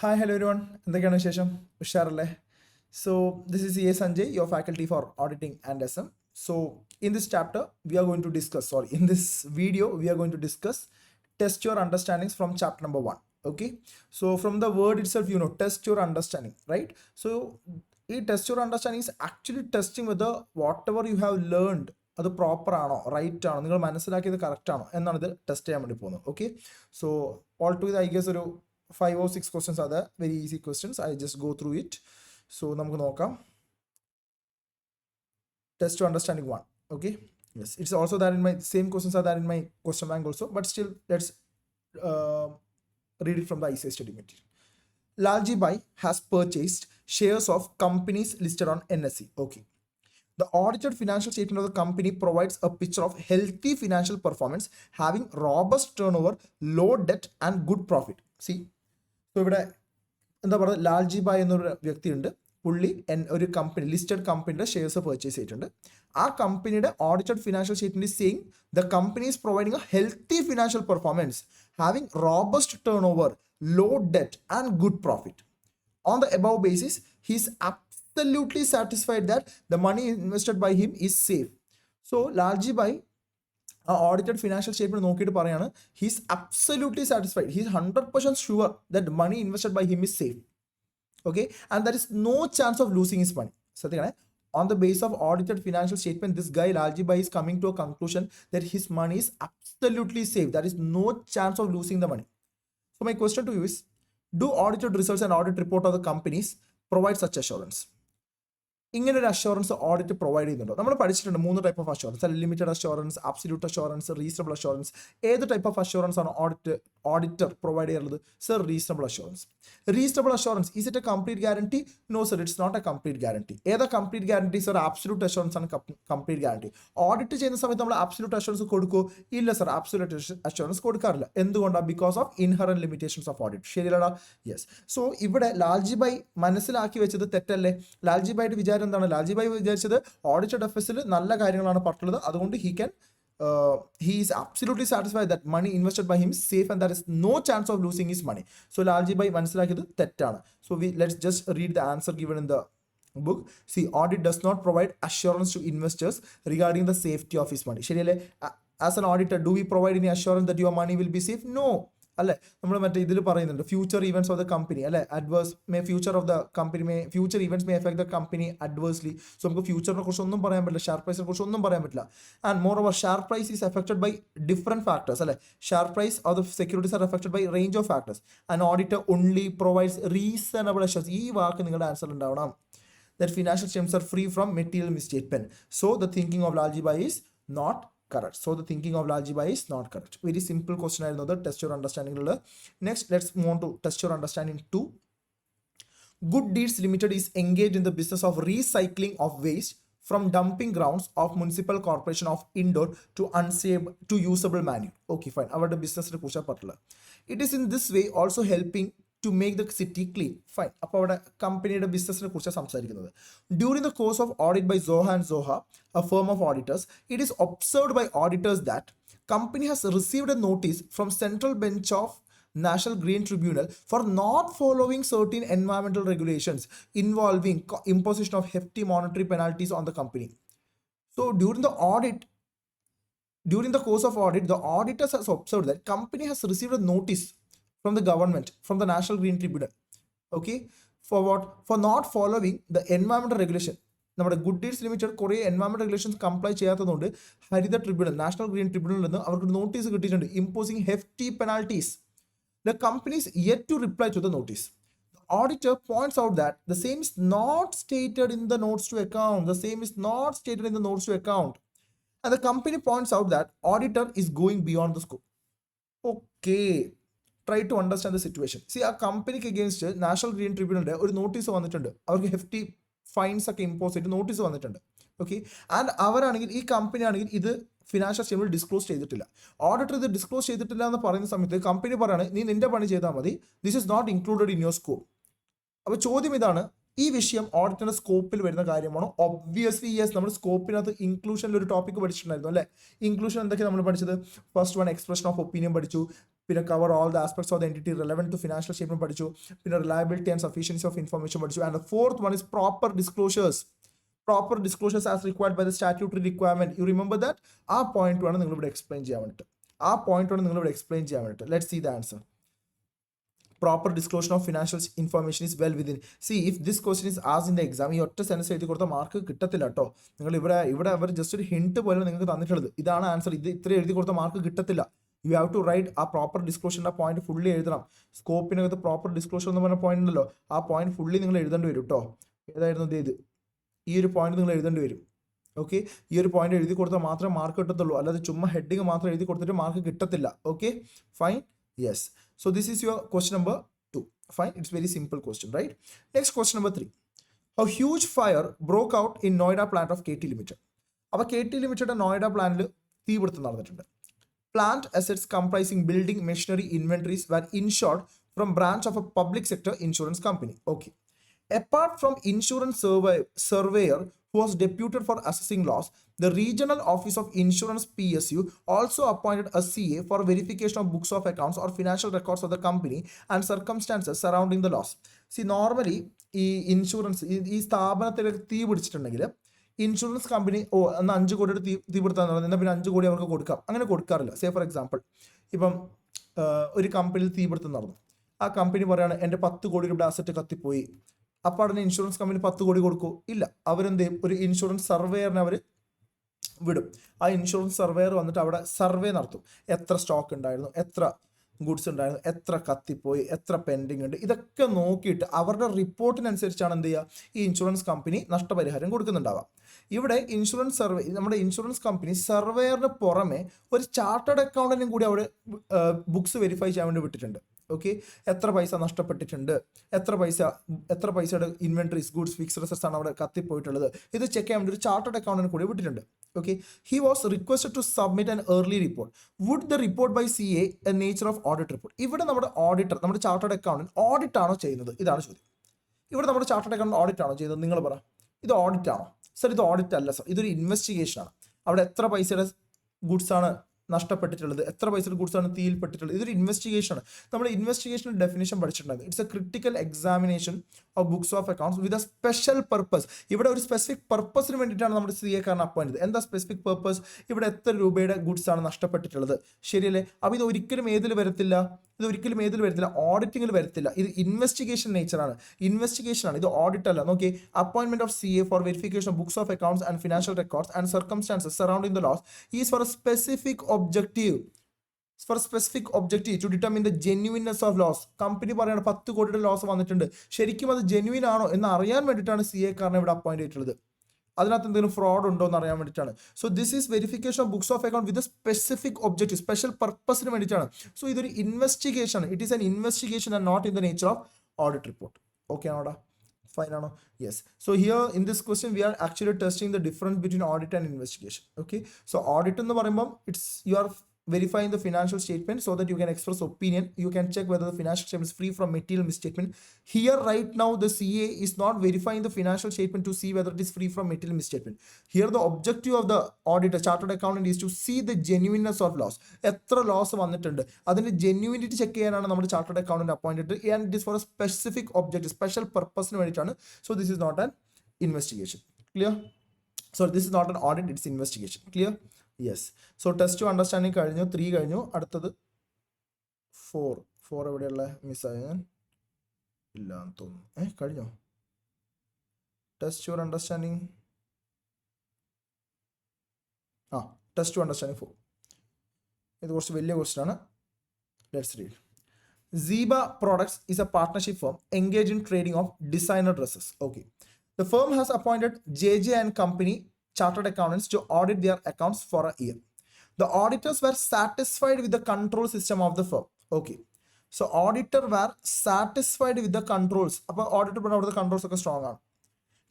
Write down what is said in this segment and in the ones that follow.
Hi, hello everyone. എന്തൊക്കെയാണ് വിശേഷം? ഉഷാറല്ലേ? So, this is CA Sanjay, your faculty for auditing and SM. So, in this chapter, in this video, we are going to discuss test your understandings from chapter number 1. Okay. So, from the word itself, test your understanding, right? So, test your understanding is actually testing whether whatever you have learned അത് proper ആണോ right ആണോ നിങ്ങൾ മനസ്സിലാക്കിയത് correct ആണോ എന്നാണ് ഇത് test ചെയ്യാൻ വേണ്ടി പോകുന്നത്. ഓക്കെ, സോ ഓൾ ടു ഇത് ഐ ഗസ് ഒരു 5 or 6 questions are there, very easy questions. I just go through it. So നമുക്ക് നോക്കാം. Test to understanding 1. Okay, yes, it's also that in my same questions are there in my question bank also, but still let's read it from the ICA study material. Lalji Bhai has purchased shares of companies listed on NSE. Okay, the audited financial statement of the company provides a picture of healthy financial performance, having robust turnover, low debt, and good profit. See, so ഇവിടെ എന്താ പറയുക, Lalji bye എന്നൊരു വ്യക്തിയുണ്ട്. പുള്ളി ഒരു company, listed കമ്പനിയുടെ shares purchase ചെയ്തിട്ടുണ്ട്. ആ കമ്പനിയുടെ audited financial statement is saying the company is providing a healthy financial performance, having robust turnover, low debt and good profit. On the above basis, he is absolutely satisfied that the money invested by him is safe. So, Lalji Bhai, audited financial statement നോക്കിയിട്ട് പറയാണ്, he is absolutely satisfied. He is 100% sure that the money invested by him is safe. Okay, and there is no chance of losing his money. So, on the basis of audited financial statement, this guy Lalji Bhai is coming to a conclusion that his money is absolutely safe. There is no chance of losing the money. So, my question to you is, do audited results and audit report of the companies provide such assurance? ഇങ്ങനെ ഒരു assurance audit provide ചെയ്യുന്നുണ്ടോ? നമ്മൾ പഠിച്ചിട്ടുണ്ട് 3 type of assurance: limited assurance, absolute assurance, reasonable assurance. ഏത് type of assurance ആണ് auditor provide ചെയ്യാറുള്ളത്? Sir, reasonable assurance. Reasonable assurance, is it a complete guarantee? No sir, it's not a complete guarantee. ഏതാ complete guarantee? Sir, absolute assurance ആണ് complete guarantee. Audit ചെയ്യുന്ന സമയത്ത് നമ്മൾ absolute assurance കൊടുക്കുമോ? ഇല്ല sir, absolute assurance കൊടുക്കാറില്ല. എന്തുകൊണ്ടാണ്? Because of inherent limitations of audit. ശരിയല്ലടാ? യെസ്. സോ ഇവിടെ ലാൽജി ബൈ മനസ്സിലാക്കി വെച്ചത് തെറ്റല്ലേ? ലാൽജി ബൈയുടെ വിചാരം എന്താണ്? ലാൽജി ബൈ വിചാരിച്ചത് ഓഡിറ്റഡ് എഫ്എസിൽ നല്ല കാര്യങ്ങളാണ് പറഞ്ഞിട്ടുള്ളത്, അതുകൊണ്ട് he is absolutely satisfied that money invested by him is safe and there is no chance of losing his money. So Lalji Bhai മനസ്സിലാക്കിയത് തെറ്റാണ്. So let's just read the answer given in the book. See, audit does not provide assurance to investors regarding the safety of his money. ശരിയല്ലേ? As an auditor, do we provide any assurance that your money will be safe? No. അല്ലെ, നമ്മൾ മറ്റേ ഇതിൽ പറയുന്നുണ്ട് future events of the company, അല്ലെ, future events may affect the company adversely. So നമുക്ക് ഫ്യൂച്ചറിനെ കുറിച്ച് ഒന്നും പറയാൻ പറ്റില്ല, ഷെയർ പ്രൈസിനെ കുറിച്ച് ഒന്നും പറയാൻ പറ്റില്ല. And moreover, share price is affected by different factors, അല്ലെ. Share price of the securities are affected by range of factors. And auditor only provides reasonable assurance. ഈ വാക്ക് നിങ്ങളുടെ ആൻസർ ഉണ്ടാവണം. That financial statements are free from material misstatement. So the thinking of Lalji Bhai is not correct. So the thinking of Lalji Bhai is not correct. Very simple question ആയിരുന്നു അത്. Test your understanding. Next, let's move on to test your understanding 2. Good Deeds Limited is engaged in the business of recycling of waste from dumping grounds of municipal corporation of Indore to usable manure. Okay, fine. അവരുടെ ബിസിനസിനെ കുറിച്ചാണ് പറഞ്ഞിട്ടുള്ളത്. It is in this way also helping to make the city clean. Fine. അപ്പോൾ അവിടെ കമ്പനിയുടെ ബിസിനസിനെ കുറിച്ചാണ് സംസാരിക്കുന്നത്. During the course of audit by Zoha and Zoha, a firm of auditors, it is observed by auditors that company has received a notice from Central Bench of National Green Tribunal for not following certain environmental regulations involving imposition of hefty monetary penalties on the company. So during the course of audit, the auditors has observed that company has received a notice from the government, from the National Green Tribunal. Okay, for what? For not following the environmental regulation. നമ്മുടെ good deeds limited കുറേ environment regulations comply ചെയ്യാത്തതുകൊണ്ട് ഹരിത tribunal, national green ട്രിബ്യൂണലിൽ നിന്ന് അവർക്ക് notice കിട്ടിയിട്ടുണ്ട്, imposing hefty penalties. The company is yet to reply to the notice. The auditor points out that the same is not stated in the notes to account. The same is not stated in the notes to account. And the company points out that auditor is going beyond the scope. Okay, try to understand the situation. See, ആ കമ്പനിക്ക് against national green ട്രിബ്യൂണലിന്റെ ഒരു notice വന്നിട്ടുണ്ട്. അവർക്ക് hefty finds ഒക്കെ impose ചെയ്തിട്ട് notice വന്നിട്ടുണ്ട്. Okay, and അവരാണെങ്കിൽ, ഈ കമ്പനി ആണെങ്കിൽ ഇത് ഫിനാൻഷ്യൽ സ്റ്റേറ്റ്മെന്റ് ഡിസ്ക്ലോസ് ചെയ്തിട്ടില്ല. ഓഡിറ്റർ ഇത് ഡിസ്ക്ലോസ് ചെയ്തിട്ടില്ല എന്ന് പറയുന്ന സമയത്ത് കമ്പനി പറയാണ്, നീ നിന്റെ പണി ചെയ്താൽ മതി, this is not included in your scope. അപ്പോൾ ചോദ്യം ഇതാണ്, ഈ വിഷയം ഓഡിറ്റിന്റെ സ്കോപ്പിൽ വരുന്ന കാര്യമാണോ? Obviously yes. നമ്മൾ സ്കോപ്പിനകത്ത് ഇൻക്ലൂഷനിൽ ഒരു ടോപ്പിക് പഠിച്ചിട്ടുണ്ടായിരുന്നു, അല്ലേ? ഇൻക്ലൂഷൻ എന്തൊക്കെയാണ് നമ്മൾ പഠിച്ചത്? First one, expression of opinion പഠിച്ചു. പിന്നെ cover all the aspects of the entity relevant to financial statement പഠിച്ചു, പിന്നെ reliability and sufficiency of information പഠിച്ചു, and the fourth one is proper disclosures as required by the statutory requirement. You remember that? ആ point വേണം നിങ്ങൾ ഇവിടെ explain ചെയ്യാൻ വേണ്ടിയിട്ട്. Let's see the answer. Proper disclosure of financial information is well within. See, if this question is asked in the exam, ഈ ഒറ്റ sense എഴുതി കൊടുത്ത മാർക്ക് കിട്ടത്തില്ല കേട്ടോ. നിങ്ങൾ ഇവിടെ അവർ ജസ്റ്റ് ഒരു ഹിന്റ് പോലെ നിങ്ങൾക്ക് തന്നിട്ടുള്ളത്, ഇതാണ് ആൻസർ, ഇത് ഇത്ര എഴുതി കൊടുത്ത മാർക്ക് കിട്ടത്തില്ല. യു ഹാവ് ടു റൈറ്റ് ആ പ്രോപ്പർ ഡിസ്ക്ലോഷറിന്റെ പോയിന്റ് ഫുള്ളി എഴുതണം. സ്കോപ്പിനകത്ത് പ്രോപ്പർ ഡിസ്ക്ലോഷർ എന്ന് പറഞ്ഞ പോയിന്റ് ഉണ്ടല്ലോ, ആ പോയിന്റ് ഫുള്ളി നിങ്ങൾ എഴുതേണ്ടി വരും കേട്ടോ. ഏതായിരുന്നു ഇത്? ഈ ഒരു പോയിന്റ് നിങ്ങൾ എഴുതേണ്ടി വരും. ഓക്കെ, ഈ ഒരു പോയിന്റ് എഴുതി കൊടുത്താൽ മാത്രമേ മാർക്ക് കിട്ടത്തുള്ളൂ, അല്ലാതെ ചുമ്മാ ഹെഡിങ് മാത്രം എഴുതി കൊടുത്തിട്ട് മാർക്ക് കിട്ടത്തില്ല. Okay, fine. Yes. So this is your question number 2. Fine. It's very simple question, right? Next question number 3. A huge fire broke out in Noida plant of KT Limited. അപ്പോൾ KT Limited Noida പ്ലാന്റിൽ തീപിടുത്തം നടന്നിട്ടുണ്ട്. Plant assets comprising building, machinery, inventories were insured from branch of a public sector insurance company. Okay. Apart from insurance surveyor who was deputed for assessing loss, the regional office of insurance PSU also appointed a CA for verification of books of accounts or financial records of the company and circumstances surrounding the loss. See, normally ഈ insurance ഈ സ്ഥാപനത്തിൽ തീ പിടിച്ചിട്ടുണ്ടെങ്കിൽ insurance company എന്നാൽ 5 കോടിയുടെ തീപിടുത്താന്ന് പറഞ്ഞാൽ എന്നാൽ പിന്നെ 5 കോടി അവർക്ക് കൊടുക്കാം, അങ്ങനെ കൊടുക്കാറില്ല. സേ ഫോർ എക്സാമ്പിൾ, ഇപ്പം ഒരു കമ്പനിയിൽ തീപിടുത്തം നടന്നു, ആ കമ്പനി പറയാണ് എൻ്റെ 10 കോടി രൂപയുടെ അസറ്റ് കത്തിപ്പോയി. അപ്പോൾ അതിന് ഇൻഷുറൻസ് കമ്പനി 10 കോടി കൊടുക്കൂ? ഇല്ല. അവരെന്ത് ചെയ്യും? ഒരു ഇൻഷുറൻസ് സർവേയറിനെ അവർ വിടും. ആ ഇൻഷുറൻസ് സർവേയർ വന്നിട്ട് അവിടെ സർവേ നടത്തും. എത്ര സ്റ്റോക്ക് ഉണ്ടായിരുന്നു, എത്ര ഗുഡ്സ് ഉണ്ടായിരുന്നു, എത്ര കത്തിപ്പോയി, എത്ര പെൻഡിങ് ഉണ്ട്, ഇതൊക്കെ നോക്കിയിട്ട് അവരുടെ റിപ്പോർട്ടിനനുസരിച്ചാണ് എന്ത് ചെയ്യുക, ഈ ഇൻഷുറൻസ് കമ്പനി നഷ്ടപരിഹാരം കൊടുക്കുന്നുണ്ടാവുക. ഇവിടെ ഇൻഷുറൻസ് നമ്മുടെ ഇൻഷുറൻസ് കമ്പനി സർവേയറിന് പുറമെ ഒരു ചാർട്ടേഡ് അക്കൗണ്ടന്റും കൂടി അവിടെ ബുക്സ് വെരിഫൈ ചെയ്യാൻ വേണ്ടി വിട്ടിട്ടുണ്ട്. ഓക്കെ, എത്ര പൈസ നഷ്ടപ്പെട്ടിട്ടുണ്ട്, എത്ര പൈസയുടെ ഇൻവെന്ററീസ്, ഗുഡ്സ്, ഫിക്സ്ഡ് അസറ്റ്സ് ആണ് അവിടെ കത്തിപ്പോയിട്ടുള്ളത്, ഇത് ചെക്ക് ചെയ്യാൻ വേണ്ടി ഒരു ചാർട്ടേഡ് അക്കൗണ്ടന്റ് കൂടി വിട്ടിട്ടുണ്ട്. Okay, he was requested to submit an early report. Would the report by CA a nature of audit report? ഇവിടെ നമ്മുടെ ഓഡിറ്റർ, നമ്മുടെ ചാർട്ടേഡ് അക്കൗണ്ടന്റ് ഓഡിറ്റ് ആണോ ചെയ്യുന്നത്? ഇതാണ് ചോദ്യം. ഇവിടെ നമ്മുടെ ചാർട്ടേഡ് അക്കൗണ്ടന്റ് ഓഡിറ്റ് ആണോ ചെയ്യുന്നത്? നിങ്ങൾ പറ, ഇത് ഓഡിറ്റ് ആണോ? സർ, ഇത് ഓഡിറ്റ് അല്ല സർ, ഇതൊരു ഇൻവെസ്റ്റിഗേഷൻ ആണ്. അവിടെ എത്ര പൈസയുടെ ഗുഡ്സ് ആണ് നഷ്ടപ്പെട്ടിട്ടുള്ളത്, എത്ര പൈസയുടെ ഗുഡ്സ് ആണ് തീയിൽപ്പെട്ടിട്ടുള്ളത്, ഇതൊരു ഇൻവെസ്റ്റിഗേഷൻ ആണ്. നമ്മൾ ഇൻവെസ്റ്റിഗേഷൻ ഡെഫിനേഷൻ പഠിച്ചിട്ടുണ്ടായിരുന്നു. It's a critical examination of books of accounts with a special purpose. ഇവിടെ ഒരു സ്പെസിഫിക് പർപ്പസിന് വേണ്ടിയിട്ടാണ് നമ്മുടെ CA കാരൻ അപ്പോയിന്റ് ചെയ്തത്. എന്താ സ്പെസിഫിക് പർപ്പസ്? ഇവിടെ എത്ര രൂപയുടെ ഗുഡ്സ് ആണ് നഷ്ടപ്പെട്ടിട്ടുള്ളത്, ശരിയല്ലേ? അപ്പോൾ ഇത് ഒരിക്കലും ഏതിൽ വരത്തില്ല, ഓഡിറ്റിങ്ങിൽ വരത്തില്ല. ഇത് ഇൻവെസ്റ്റിഗേഷൻ നേച്ചറാണ്, ഇത് ഓഡിറ്റ് അല്ല. നോക്കി, appointment of CA for verification of books of accounts and financial records and circumstances surrounding the loss is for a specific objective to determine the genuineness of loss. കമ്പനി പറയാണ് 10 കോടിയുടെ ലോസ് വന്നിട്ടുണ്ട്, ശരിക്കും അത് genuine ആണോ എന്ന് അറിയാൻ വേണ്ടിയിട്ടാണ് CA കാരനെ ഇവിടെ അപ്പോയിന്റ് ചെയ്തിട്ടുള്ളത്. അതിനകത്ത് എന്തെങ്കിലും ഫ്രോഡ് ഉണ്ടോ എന്ന് അറിയാൻ വേണ്ടിയിട്ടാണ്. So this is verification of books of account with a specific objective, special പർപ്പസിന് വേണ്ടിയിട്ടാണ്. സോ ഇതൊരു investigation, it is an investigation and not in the nature of audit report. Okay ആണോടാ? ഫൈൻ ആണോ? Yes. So here in this question we are actually testing the difference between audit and investigation. Okay, so audit എന്ന് പറയുമ്പോൾ it's you are verifying the financial statement so that you can express opinion. You can check whether the financial statement is free from material misstatement. Here right now the CA is not verifying the financial statement to see whether it is free from material misstatement. Here the objective of the auditor, chartered accountant, is to see the genuineness of loss. എത്ര loss വന്നിട്ടുണ്ട്, അതിന്റെ genuinity check ചെയ്യാനാണ് നമ്മുടെ chartered accountant appointed. And it is for a specific objective, special പർപ്പസിന് വേണ്ടിയിട്ടാണ്. So this is not an investigation. Clear? So this is not an audit, it's investigation. Clear? Yes. So test to understanding കഴിഞ്ഞു, 3 കഴിഞ്ഞു. അടുത്തത് 4 എവിടെയുള്ള മിസ്സായ ഞാൻ ഇല്ല എന്ന് തോന്നുന്നു. കഴിഞ്ഞോ? Test your understanding. Test to understanding 4. ഇത് കുറച്ച് വലിയ ക്വസ്റ്റ്യൻ ആണ്. Let's read. Zeba Products is a partnership firm engaged in trading of designer dresses. Okay. The firm has appointed JJ and Company chartered accountants to audit their accounts for a year. The auditors were satisfied with the control system of the firm. Okay. So auditor were satisfied with the controls. അപ്പോൾ auditor പറഞ്ഞാൽ അവിടുത്തെ controls ഒക്കെ strong ആണ്.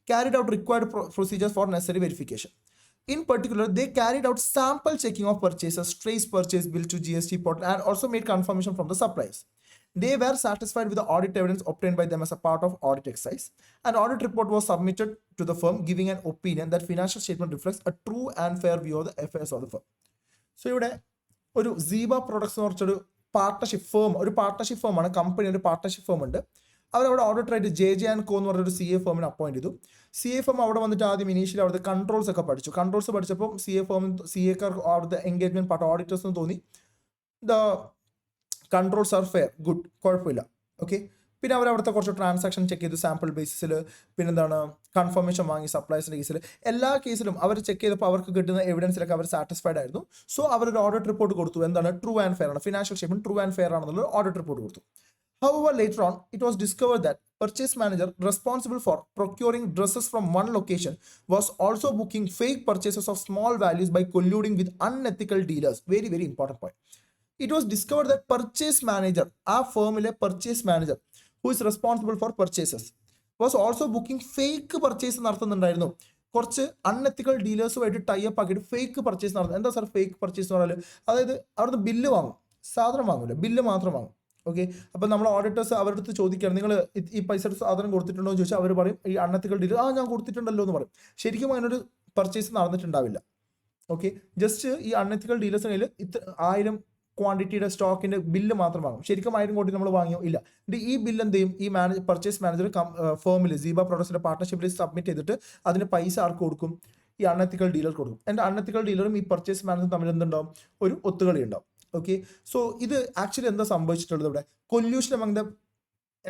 Carried out required procedures for necessary verification. In particular, they carried out sample checking of purchases, traced purchase bill to GST portal, and also made confirmation from the suppliers. They were satisfied with the audit evidence obtained by them as a part of audit exercise. An audit report was submitted to the firm giving an opinion that financial statement reflects a true and fair view of the affairs of the firm. So ഇവിടെ ഒരു Zeba Products എന്ന് പറഞ്ഞൊരു partnership firm, ഒരു partnership ഫേമാണ് company, ഒരു partnership firm ഉണ്ട്. അവരവിടെ ഓഡിറ്ററായിട്ട് JJ&Co എന്ന് പറഞ്ഞൊരു CA ഫേമിനെ അപ്പോയിന്റ് ചെയ്തു. CA ഫേം അവിടെ വന്നിട്ട് ആദ്യം ഇനീഷ്യലി അവിടുത്തെ കൺട്രോൾസ് ഒക്കെ പഠിച്ചു. കൺട്രോൾസ് പഠിച്ചപ്പോൾ CA അവിടുത്തെ എൻഗേജ്മെന്റ് പാർട്ട് ഓഡിറ്റേഴ്സ് എന്ന് തോന്നി the controls R fair, good, കുഴപ്പമില്ല, ഓക്കെ. പിന്നെ അവർ അവിടുത്തെ കുറച്ച് ട്രാൻസാക്ഷൻ ചെക്ക് ചെയ്തു സാമ്പിൾ ബേസിസിൽ, പിന്നെന്താണ് കൺഫർമേഷൻ വാങ്ങി സപ്ലൈസിൻ്റെ കേസിൽ. എല്ലാ കേസിലും അവർ ചെക്ക് ചെയ്തപ്പോൾ അവർക്ക് കിട്ടുന്ന എവിഡൻസിലൊക്കെ അവർ സാറ്റിസ്ഫൈഡ് ആയിരുന്നു. സോ അവരൊരു ഓഡിറ്റ് റിപ്പോർട്ട് കൊടുത്തു, എന്താണ്, ട്രൂ ആൻഡ് ഫെയർ ആണ്, financial statement true and fair ആണെന്നുള്ള ഓഡിറ്റ് റിപ്പോർട്ട് കൊടുത്തു. However, later on, it was discovered that purchase manager responsible for procuring dresses from one location was also booking fake purchases of small values by colluding with unethical dealers. Very, very important point. It was discovered that purchase manager, our firm purchase manager, who is responsible for purchases, was also booking fake purchase നടത്തുന്നുണ്ടായിരുന്നു. കുറച്ച് unethical ഡീലേഴ്സുമായിട്ട് type ആക്കിയിട്ട് fake purchase നടത്തുന്നത്. എന്താ sir fake purchase എന്ന് പറഞ്ഞാൽ? അതായത് അവിടുന്ന് bill വാങ്ങും, സാധനം വാങ്ങില്ല, ബില്ല് മാത്രം വാങ്ങും, ഓക്കെ. അപ്പം നമ്മൾ ഓഡിറ്റേഴ്സ് അവരുടെ അടുത്ത് ചോദിക്കുകയാണ്, നിങ്ങൾ ഈ പൈസ സാധനം കൊടുത്തിട്ടുണ്ടോ എന്ന് ചോദിച്ചാൽ അവർ പറയും ഈ അൺഎത്തിക്കൽ ഡീലർ ഞാൻ കൊടുത്തിട്ടുണ്ടല്ലോ എന്ന് പറയും. ശരിക്കും അതിനൊരു പർച്ചേസ് നടന്നിട്ടുണ്ടാവില്ല, ഓക്കെ. ജസ്റ്റ് ഈ അൺഎത്തിക്കൽ ഡീലേഴ്സിന് കയ്യിൽ 1000 ക്വാണ്ടിറ്റിയുടെ സ്റ്റോക്കിന്റെ ബില്ല് മാത്രം വാങ്ങും. ശരിക്കും 1000 കോടി നമ്മൾ വാങ്ങിയോ ഇല്ല. ഈ ബില്ല് എന്ത് ചെയ്യും, ഈ പർച്ചേസ് മാനേജർ ഫേമിൽ സീബ പ്രോഡക്ട്സിന്റെ പാർട്ട്ണർഷിപ്പിൽ സബ്മിറ്റ് ചെയ്തിട്ട് അതിന് പൈസ ആർക്ക് കൊടുക്കും, ഈ അൺഎത്തിക്കൽ ഡീലർ കൊടുക്കും. എൻ്റെ അൺഎത്തിക്കൽ ഡീലറും ഈ പർച്ചേസ് മാനേജറും തമ്മിൽ എന്തുണ്ടാവും, ഒരു ഒത്തുകളി ഉണ്ടാവും, ഓക്കെ. സോ ഇത് ആക്ച്വലി എന്താ സംഭവിച്ചിട്ടുള്ളത്, ഇവിടെ കൊല്യൂഷൻ അമംഗ് ദ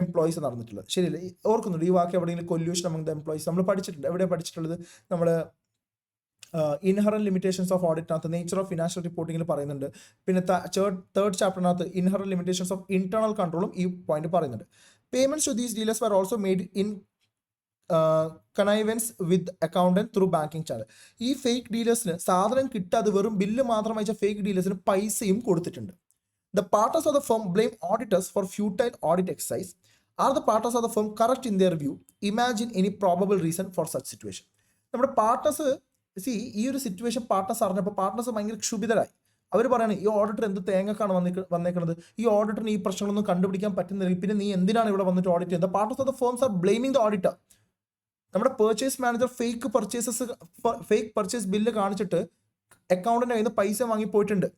എംപ്ലോയീസ് നടന്നിട്ടുള്ളത്, ശരിയല്ലേ? ഓർക്കുന്നുണ്ട് ഈ വാക്ക് എവിടെയെങ്കിലും, കൊല്യൂഷൻ അമംഗ് ദ എംപ്ലോയീസ് നമ്മൾ പഠിച്ചിട്ടുണ്ട്. എവിടെയാണ് പഠിച്ചിട്ടുള്ളത്? നമ്മൾ ഇൻഹറന്റ് ലിമിറ്റേഷൻസ് ഓഫ് ഓഡിറ്റിനകത്ത് നേച്ചർ ഓഫ് ഫിനാൻഷ്യൽ റിപ്പോർട്ടിങ്ങിൽ പറയുന്നുണ്ട്. പിന്നെ തേർഡ് ചാപ്റ്ററിനകത്ത് ഇൻഹറന്റ് ലിമിറ്റേഷൻസ് ഓഫ് ഇന്റേണൽ കൺട്രോളും ഈ പോയിന്റ് പറയുന്നുണ്ട്. Payments to these dealers were also made in connivance with accountant through banking channel. ഈ ഫേക്ക് ഡീലേഴ്സിന് സാധനം കിട്ടാതെ വെറും ബില്ല് മാത്രം അയച്ച ഫേക്ക് ഡീലേഴ്സിന് പൈസയും കൊടുത്തിട്ടുണ്ട്. The partners of the firm blame auditors for futile audit exercise. Are the partners of the firm correct in their view? Imagine any probable reason for such situation. നമ്മുടെ പാർട്ടേഴ്സ് ഈ ഒരു situation partners അറിഞ്ഞപ്പോൾ partners ഭയങ്കര ക്ഷുഭിതരായി. അവർ പറയാണ്, ഈ auditor എന്ത് തേങ്ങക്കാണ് വന്നേക്കുന്നത്, ഈ ഓഡിറ്ററിന് ഈ പ്രശ്നങ്ങളൊന്നും കണ്ടുപിടിക്കാൻ പറ്റുന്നില്ല, പിന്നെ നീ എന്തിനാണ് ഇവിടെ വന്നിട്ട് ഓഡിറ്റ് ചെയ്യുന്നത്? Partners of the firms are blaming the auditor. നമ്മുടെ purchase manager fake purchase bill കാണിച്ചിട്ട് അക്കൗണ്ടിന്റെ കയ്യിൽ നിന്ന് പൈസ വാങ്ങി പോയിട്ടുണ്ട്.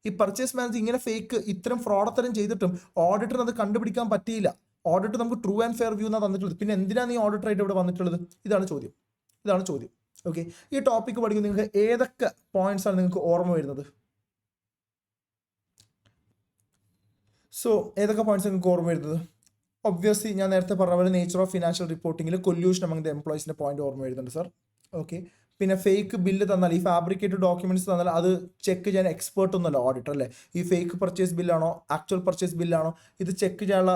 ഈ പർച്ചേസ് മാനേജർ ഇങ്ങനെ ഫേക്ക് ഇത്തരം ഫ്രോഡത്തരം ചെയ്തിട്ടും ഓഡിറ്ററിന് അത് കണ്ടുപിടിക്കാൻ പറ്റിയില്ല. ഓഡിറ്റർ നമുക്ക് ട്രൂ ആൻഡ് ഫെയർ വ്യൂ എന്നാണ് തന്നിട്ടുള്ളത്. പിന്നെ എന്തിനാണ് ഈ ഓഡിറ്ററായിട്ട് ഇവിടെ വന്നിട്ടുള്ളത്? ഇതാണ് ചോദ്യം. ഓക്കെ, ഈ ടോപ്പിക്ക് പഠിക്കുമ്പോൾ നിങ്ങൾക്ക് ഏതൊക്കെ പോയിന്റ്സ് ആണ് നിങ്ങൾക്ക് ഓർമ്മ വരുന്നത്? സോ ഏതൊക്കെ പോയിന്റ്സ് നിങ്ങൾക്ക് ഓർമ്മ വരുന്നത്? ഒബ്വിയസ്ലി ഞാൻ നേരത്തെ പറഞ്ഞ പോലെ നേച്ചർ ഓഫ് ഫിനാൻഷ്യൽ റിപ്പോർട്ടിങ്ങിൽ കൊല്യൂഷൻ അമംഗ് ദ എംപ്ലോയീസിന്റെ പോയിന്റ് ഓർമ്മ വരുന്നുണ്ട് സാർ, ഓക്കെ. പിന്നെ ഫേക്ക് ബില്ല് തന്നാൽ, ഈ ഫാബ്രിക്കേറ്റഡ് ഡോക്യുമെന്റ്സ് തന്നാൽ അത് ചെക്ക് ചെയ്യാൻ എക്സ്പേർട്ട് ഒന്നുമല്ല ഓഡിറ്റർ, അല്ലേ? ഈ ഫേക്ക് പർച്ചേസ് ബില്ലാണോ ആക്ച്വൽ പർച്ചേസ് ബില്ലാണോ ഇത് ചെക്ക് ചെയ്യാനുള്ള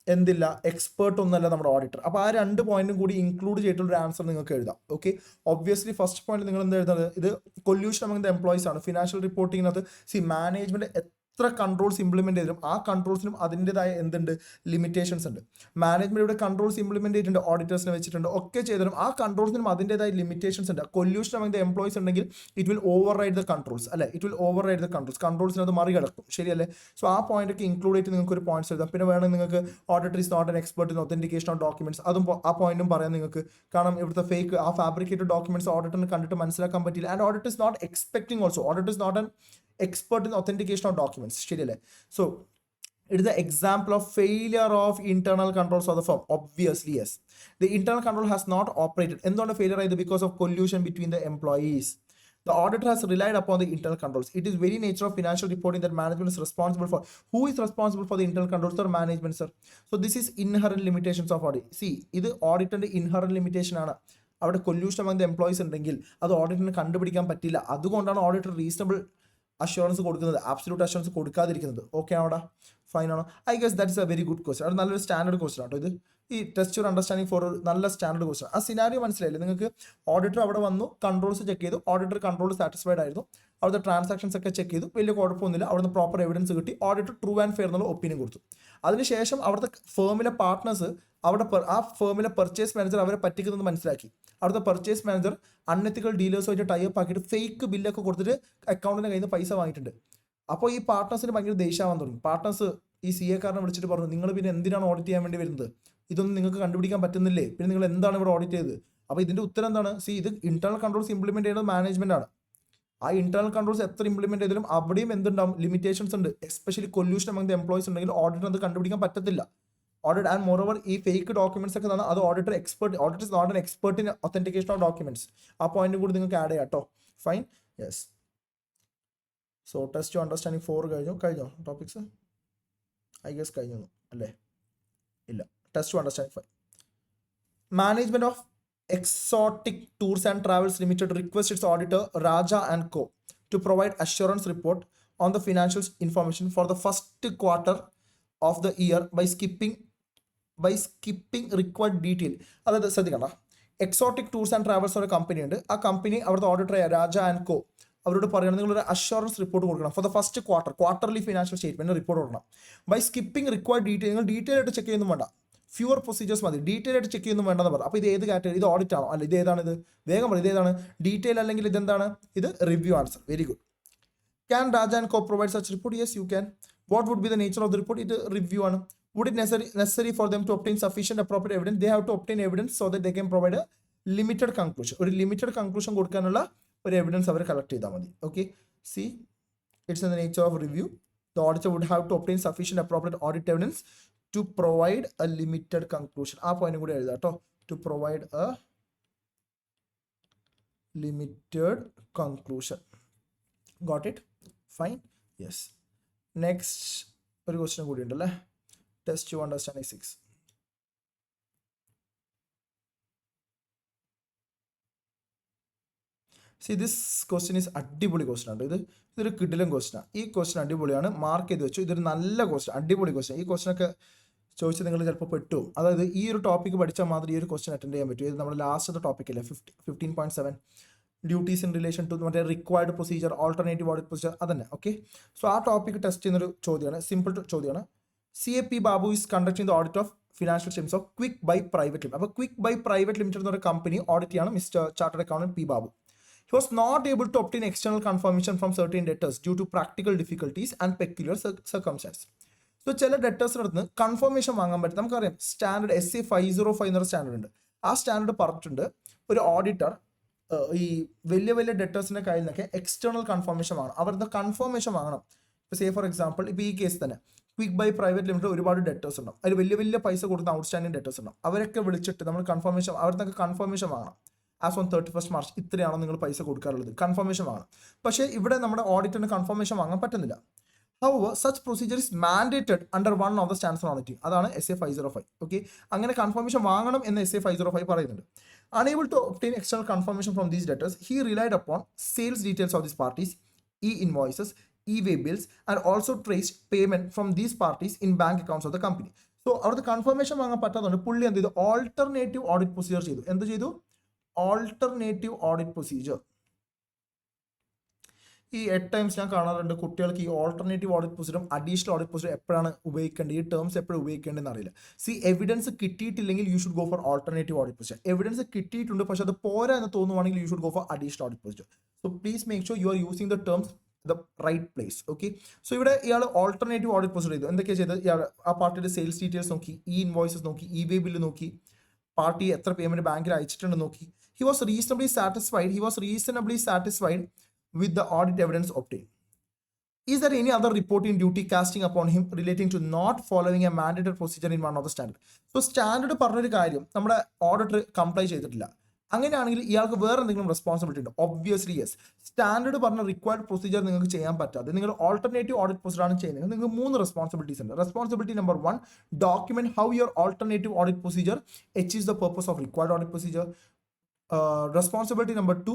എന്തില്ല, എക്സ്പേർട്ട് ഒന്നല്ല നമ്മുടെ ഓഡിറ്റർ. അപ്പോൾ ആ 2 പോയിന്റും കൂടി ഇൻക്ലൂഡ് ചെയ്തിട്ടുള്ള ഒരു ആൻസർ നിങ്ങൾക്ക് എഴുതാം, ഓക്കെ. ഒബ്വിയസ്ലി ഫസ്റ്റ് പോയിന്റ് നിങ്ങൾ എന്താ എഴുതുന്നത്, ഇത് കൊല്യൂഷൻ അമംഗ് ദ എംപ്ലോയീസ് ആണ്. ഫിനാൻഷ്യൽ റിപ്പോർട്ടിങ്ങിനകത്ത് മാനേജ്മെന്റ് എത്ര കൺട്രോൾസ് ഇംപ്ലിമെന്റ് ചെയ്തിട്ടും ആ കൺട്രോൾസിനും അതിൻ്റെതായ എന്തുണ്ട്, ലിമിറ്റേഷൻസ് ഉണ്ട്. മാനേജ്മെന്റ് ഇവിടെ കൺട്രോൾസ് ഇംപ്ലിമെന്റ് ചെയ്തിട്ടുണ്ട്, ഓഡിറ്റേഴ്സിനെ വെച്ചിട്ടുണ്ട്, ഒക്കെ ചെയ്തിട്ടും ആ കൺട്രോൾസിനും അതിൻ്റെതായ ലിമിറ്റേഷൻസ് ഉണ്ട്. കൊല്യൂഷൻ അമംഗ് ദ എംപ്ലോയീസ് ഉണ്ടെങ്കിൽ it will override the controls, അല്ലെ? It will override the കൺട്രോൾസിന് അത് മറികടക്കും, ശരിയല്ലേ? സോ ആ പോയിന്റ് ഒക്കെ ഇൻക്ലൂഡ് ചെയ്തിട്ട് നിങ്ങൾക്ക് ഒരു പോയിന്റ്സ് എഴുതാം. പിന്നെ വേണമെങ്കിൽ നിങ്ങൾക്ക് auditor is not an expert in authentication of documents, അതും ആ പോയിന്റും പറയാം നിങ്ങൾക്ക്. കാരണം ഇവിടുത്തെ ഫേക്ക് ആ ഫാബ്രിക്കേറ്റഡ് ഡോക്യുമെന്റ്സ് ഓഡിറ്ററിന് കണ്ടിട്ട് മനസ്സിലാക്കാൻ പറ്റില്ല. And auditor is not expecting also, auditor is not an expert in authentication of documents, ശരിയല്ലേ? So it is the example of failure of internal controls of the firm. Obviously yes, the internal control has not operated. എന്തുകൊണ്ട് failure ആയത്? Because of collusion between the employees. The auditor has relied upon the internal controls. It is very nature of financial reporting that management is responsible for. Who is responsible for the internal controls? Sir, management, sir. So this is inherent limitations of audit. See, ഇത് ഓഡിറ്ററിന്റെ inherent limitation ആണ്. അവിടെ collision among the employees ഉണ്ടെങ്കിൽ അത് ഓഡിറ്ററിന് കണ്ടുപിടിക്കാൻ പറ്റില്ല. അതുകൊണ്ടാണ് auditor reasonable assurance കൊടുക്കുന്നത്, absolute assurance കൊടുക്കാതിരിക്കുന്നത്. Okay ആണോടാ? ഫൈൻ ആണോ? I guess that is A very good question. അത് നല്ലൊരു സ്റ്റാൻഡേർഡ് ക്വസ്റ്റൻ ആട്ടോ ഇത്. ഈ ടെസ്റ്റ് യുവർ അണ്ടർസ്റ്റാൻഡിങ് ഫോർ ഒരു നല്ല സ്റ്റാൻഡേർഡ് ക്വസ്റ്റൻ. ആ സിനാരിയോ മനസ്സിലായില്ലേ നിങ്ങൾക്ക്? ഓഡിറ്റർ അവിടെ വന്നു, കൺട്രോൾസ് ചെക്ക് ചെയ്തു, ഓഡിറ്റർ കൺട്രോൾ സാറ്റിസ്ഫൈഡ് ആയിരുന്നു, അവിടുത്തെ ട്രാൻസാക്ഷൻസ് ഒക്കെ ചെക്ക് ചെയ്തു, വലിയ കുഴപ്പമൊന്നുമില്ല, അവിടുന്ന് പ്രോപ്പർ എവിഡൻസ് കിട്ടി, ഓഡിറ്റർ ട്രൂ ആൻഡ് ഫെയർ എന്നുള്ള ഒപ്പീനിയൻ കൊടുത്തു. അതിനുശേഷം അവിടുത്തെ ഫേമിലെ പാർട്ട്നേഴ്സ് ആ ഫേമിലെ പർച്ചേസ് മാനേജർ അവരെ പറ്റിക്കുന്നത് മനസ്സിലാക്കി. അവിടുത്തെ പർച്ചേസ് മാനേജർ അൺഎത്തിക്കൽ ഡീലേഴ്സുമായിട്ട് ടൈപ്പ് ആക്കിയിട്ട് ഫേക്ക് ബില്ലൊക്കെ കൊടുത്തിട്ട് അക്കൗണ്ടിൻ്റെ കയ്യിൽ നിന്ന് പൈസ വാങ്ങിയിട്ടുണ്ട്. അപ്പോൾ ഈ പാർട്ട്നേഴ്സിന് ഭയങ്കര ദേഷ്യമാവാൻ തുടങ്ങി. പാർട്ട്നേഴ്സ് ഈ CA കാരനെ വിളിച്ചിട്ട് പറഞ്ഞു, നിങ്ങൾ പിന്നെ എന്തിനാണ് ഓഡിറ്റ് ചെയ്യാൻ വേണ്ടി വരുന്നത്? ഇതൊന്നും നിങ്ങൾക്ക് കണ്ടുപിടിക്കാൻ പറ്റുന്നില്ലേ? പിന്നെ നിങ്ങൾ എന്താണ് ഇവിടെ ഓഡിറ്റ് ചെയ്തത്? അപ്പോൾ ഇതിൻ്റെ ഉത്തരം എന്താണ്? ഇത് ഇന്റേണൽ കൺട്രോൾസ് ഇംപ്ലിമെന്റ് ചെയ്യുന്നത് മാനേജ്മെന്റ് ആണ്. ആ ഇന്റേണൽ കൺട്രോൾസ് എത്ര ഇംപ്ലിമെന്റ് ചെയ്താലും അവിടെയും എന്തുണ്ടാവും, ലിമിറ്റേഷൻസ് ഉണ്ട്. Especially collusion among the employees ഉണ്ടെങ്കിൽ ഓഡിറ്റർ അത് കണ്ടുപിടിക്കാൻ പറ്റത്തില്ല. ഓഡിറ്റ് ആൻഡ് മോറോവർ ഈ ഫേക്ക് ഡോക്യുമെന്റ്സ് ഒക്കെ തന്നെ അത് auditor is not an expert in authentication of documents. ആ പോയിന്റ് കൂടി നിങ്ങൾക്ക് ആഡ് ചെയ്യാം കേട്ടോ. Fine, yes. So test to understanding 4 കഴിഞ്ഞോ ടോപ്പിക്സ്? ഐ ഗസ് കഴിഞ്ഞു അല്ലേ? ഇല്ല. Test to understanding 5. Management of exotic tours and travels limited request its auditor Raja and co to provide assurance report on the financial information for the first quarter of the year by skipping required detail. അതായത് ശ്രദ്ധിക്കണ്ട, exotic tours and travels ഒരു company ഉണ്ട്. ആ company അവിടുത്തെ auditor Raja and കോ അവരോട് പറയണം, നിങ്ങളൊരു assurance report കൊടുക്കണം for the first quarterly financial statement report കൊടുക്കണം. By skipping required detail. നിങ്ങൾ ഡീറ്റെയിൽ ആയിട്ട് ചെക്ക് ചെയ്യുന്നു വേണ്ട, ഫ്യൂവർ പ്രൊസീജിയേഴ്സ് മതി. ഡീറ്റെയിൽ ആയിട്ട് ചെക്ക് ചെയ്യുന്നു വേണ്ടെന്ന് പറയും. അപ്പോൾ ഇത് ഏത് കാറ്റഗറി? ഇത് ഓഡിറ്റ് ആണോ? അല്ല, ഇത് ഏതാണ്? ഇത് വേഗം പറയും, ഇത് ഏതാണ്? ഡീറ്റെയിൽ അല്ലെങ്കിൽ ഇതെന്താണ്? ഇത് review answer. Very good. Can Raja and Co provide such report? Yes, you can. What would be the nature of the report? It review ആണ്. Would it necessary for them to obtain sufficient appropriate evidence? They have to obtain evidence so that they can provide a limited conclusion. ഒരു limited conclusion കൊടുക്കാനുള്ള ഒരു evidence അവർ collect ചെയ്താൽ മതി. Okay, C it's in the nature of review. The auditor would have to obtain sufficient appropriate audit evidence to provide a limited conclusion. ആ point കൂടി എഴുതാം കേട്ടോ. To provide a limited conclusion. Got it? Fine, yes. Next ഒരു question കൂടി ഉണ്ടല്ലേ. Test to understanding 6. See this question is അടിപൊളി question ആണ്. ഇതൊരു കിടിലൻ ക്വസ്റ്റ്യൻ ആണ്. ഈ ക്വസ്റ്റ്യൻ അടിപൊളിയാണ്, മാർക്ക് ചെയ്ത് വെച്ചു. ഇതൊരു നല്ല ക്വസ്റ്റ്യൻ, അടിപൊളി ക്വസ്റ്റ്യൻ. ഈ ക്വസ്റ്റ്യനൊക്കെ ചോദിച്ചാൽ നിങ്ങൾ ചിലപ്പോൾ പെട്ടു. അതായത് ഈ ഒരു ടോപ്പിക്ക് പഠിച്ചാൽ മാത്രമേ ഈ ഒരു ക്വസ്റ്റ്യൻ അറ്റൻഡ് ചെയ്യാൻ പറ്റൂ. ഇത് നമ്മുടെ ലാസ്റ്റത്തെ ടോപ്പിക്കല്ലേ, 15.7 ഡ്യൂട്ടീസ് ഇൻ റിലേഷൻ ടു മറ്റേ required procedure, alternative audit procedure, അതന്നെ. ഓക്കെ, സോ ആ ടോപ്പിക്ക് ടെസ്റ്റ് ചെയ്യുന്നൊരു ചോദ്യമാണ്, സിമ്പിൾ ചോദ്യമാണ്. CAP Babu is conducting the audit of financial statements of Quick Buy Private Limited. അപ്പോൾ ക്വിക്ക് ബൈ പ്രൈവറ്റ് ലിമിറ്റഡ് എന്ന് പറയുന്ന company audit ചെയ്യാണ് mister chartered accountant P Babu. He was not able to obtain external confirmation from certain debtors due to practical difficulties and peculiar circumstances. So ചില ഡെറ്റേഴ്സിനടുത്ത് confirmation വാങ്ങാൻ പറ്റും. നമുക്കറിയാം standard SA 505 എന്നൊരു standard ഉണ്ട്. ആ സ്റ്റാൻഡേർഡ് പറഞ്ഞിട്ടുണ്ട് ഒരു ഓഡിറ്റർ ഈ വലിയ വലിയ ഡെറ്റേഴ്സിൻ്റെ കയ്യിൽ നിന്നൊക്കെ എക്സ്റ്റേണൽ കൺഫർമേഷൻ വാങ്ങണം. അവരുടെ കൺഫർമേഷൻ വാങ്ങണം. ഇപ്പോൾ സേ ഫോർ എക്സാമ്പിൾ, ഇപ്പോൾ ഈ കേസ് തന്നെ ക്വിക്ക് ബൈ പ്രൈവറ്റ് ലിമിറ്റഡ് ഒരുപാട് ഡെറ്റേഴ്സ് ഉണ്ടാവും. അതിൽ വലിയ വലിയ പൈസ കൊടുക്കുന്ന ഔട്ട്സ്റ്റാൻഡിങ് ഡെറ്റേഴ്സ് ഉണ്ടാവും. അവരൊക്കെ വിളിച്ചിട്ട് നമ്മൾ കൺഫർമേഷൻ, അവരുടെ കൺഫർമേഷൻ വാങ്ങണം. ആസ് ഓൺ 31 മാർച്ച് ഇത്രയാണോ നിങ്ങൾ പൈസ കൊടുക്കാറുള്ളത്, കൺഫർമേഷൻ വാങ്ങണം. പക്ഷേ ഇവിടെ നമ്മുടെ ഓഡിറ്ററിന് കൺഫർമേഷൻ വാങ്ങാൻ പറ്റുന്നില്ല. However, such procedure is mandated under one of the standards on auditing. അതാണ് SA 505. ഓക്കെ, അങ്ങനെ കൺഫർമേഷൻ വാങ്ങണം എന്ന് SA 505 പറയുന്നുണ്ട്. Unable to obtain external confirmation from these debtors, he relied upon sales details of these parties, e-invoices, e-way bills, and also traced payment from these parties in bank accounts of the company. So, അവിടുത്തെ confirmation വാങ്ങാൻ പറ്റാത്തതുകൊണ്ട് പുള്ളി എന്ത് ചെയ്തു? Alternative audit procedure ചെയ്തു. എന്ത് ചെയ്തു? Alternative audit procedure. ഈ 8 ടൈംസ് ഞാൻ കാണാറുണ്ട് കുട്ടികൾക്ക് ഈ ഓൾട്ടർനേറ്റീവ് ഓഡിറ്റ് പ്രൊസീജിയറും അഡീഷണൽ ഓഡിറ്റ് പ്രൊസീജിയർ എപ്പോഴാണ് ഉപയോഗിക്കേണ്ടത്, ഈ ടേംസ് എപ്പോഴും ഉപയോഗിക്കേണ്ടതെന്ന് അറിയില്ല. സി എവിഡൻസ് കിട്ടിയിട്ടില്ലെങ്കിൽ you should go for alternative audit procedure. Evidence കിട്ടിയിട്ടുണ്ട് പക്ഷേ അത് പോരാ എന്ന് തോന്നുവാണെങ്കിൽ you should go for additional audit procedure. So please make sure you are using the terms the right place. Okay, so ഇവിടെ ഇയാൾ ഓൾട്ടർനേറ്റീവ് ഓഡിറ്റ് പ്രൊസീജിയർ ചെയ്തു. എന്തൊക്കെയാണ് ചെയ്തത്? ഇയാൾ ആ പാർട്ടിയുടെ സെയിൽസ് ഡീറ്റെയിൽസ് നോക്കി, ഇൻവോയ്സസ് നോക്കി, ഇ-വേ ബില്ല് നോക്കി, പാർട്ടി എത്ര പേയ്മെന്റ് ബാങ്കിൽ അയച്ചിട്ടുണ്ടെന്ന് നോക്കി. He was reasonably satisfied with the audit evidence obtained. Is there any other reporting duty casting upon him relating to not following a mandated procedure in one of the standard? So standard പറഞ്ഞൊരു കാര്യം നമ്മുടെ auditor comply ചെയ്തിട്ടില്ല. അങ്ങനെയാണെങ്കിൽ ഇയാൾക്ക് വേറെ എന്തെങ്കിലും responsibility ഉണ്ട്? Obviously yes. Standard പറഞ്ഞ റിക്വയർഡ് പ്രൊസീജിയർ നിങ്ങൾക്ക് ചെയ്യാൻ പറ്റാതെ നിങ്ങൾ ഓൾട്ടർനേറ്റീവ് ഓഡിറ്റ് പ്രൊസീജിയർ ആണ് ചെയ്യുന്നത്. നിങ്ങൾക്ക് 3 റെസ്പോൺസിബിലിറ്റീസ് ഉണ്ട്. Responsibility number 1, document how your alternative audit procedure achieves the purpose of required audit procedure. Responsibility number 2,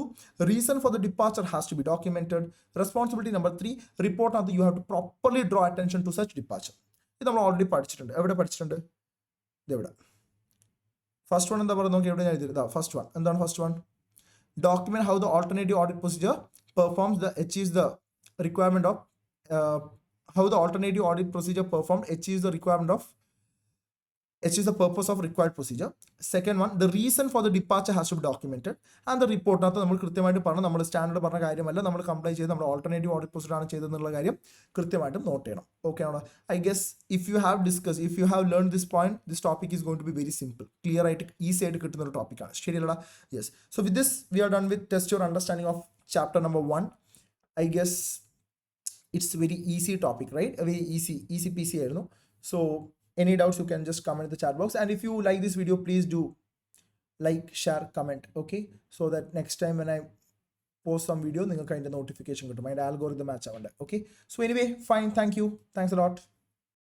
reason for the departure has to be documented. Responsibility number 3, report on the you have to properly draw attention to such departure. ഇത് നമ്മൾ already പഠിച്ചിട്ടുണ്ട്. എവിടെ പഠിച്ചിട്ടുണ്ട്? ഇതെവിടെ? First one എന്താ പറയുക നോക്കി, എവിടെ ഞാൻ എഴുതിയത്? ഫസ്റ്റ് വൺ എന്താണ്? First one, document how the alternative audit procedure achieves the requirement of how the alternative audit procedure performed achieves the requirement of achieves the purpose of required procedure. Second one, the reason for the departure has to be documented. And the report nathu nammal krithyamayitte parana nammal standard parana karyamalla nammal comply cheythu nammal alternative audit procedure aanu cheythennulla karyam krithyamayitte note cheyanam. Okay ana? I guess if you have learned this point, this topic is going to be very simple, clear aayittu easy aayittu kittunna oru topic aanu. Sheriyalla? Yes. So with this we are done with test your understanding of chapter number 1. I guess it's very easy topic, right? A very easy peasy ആയിരുന്നു. So any doubts you can just comment in the chat box, and if you like this video, please do like, share, comment, okay, so that next time when I post some video നിങ്ങൾക്ക് അതിന്റെ notification കിട്ടും, അതിന്റെ algorithm match ആവണ്ടേ. Okay, so anyway, fine, thank you, thanks a lot.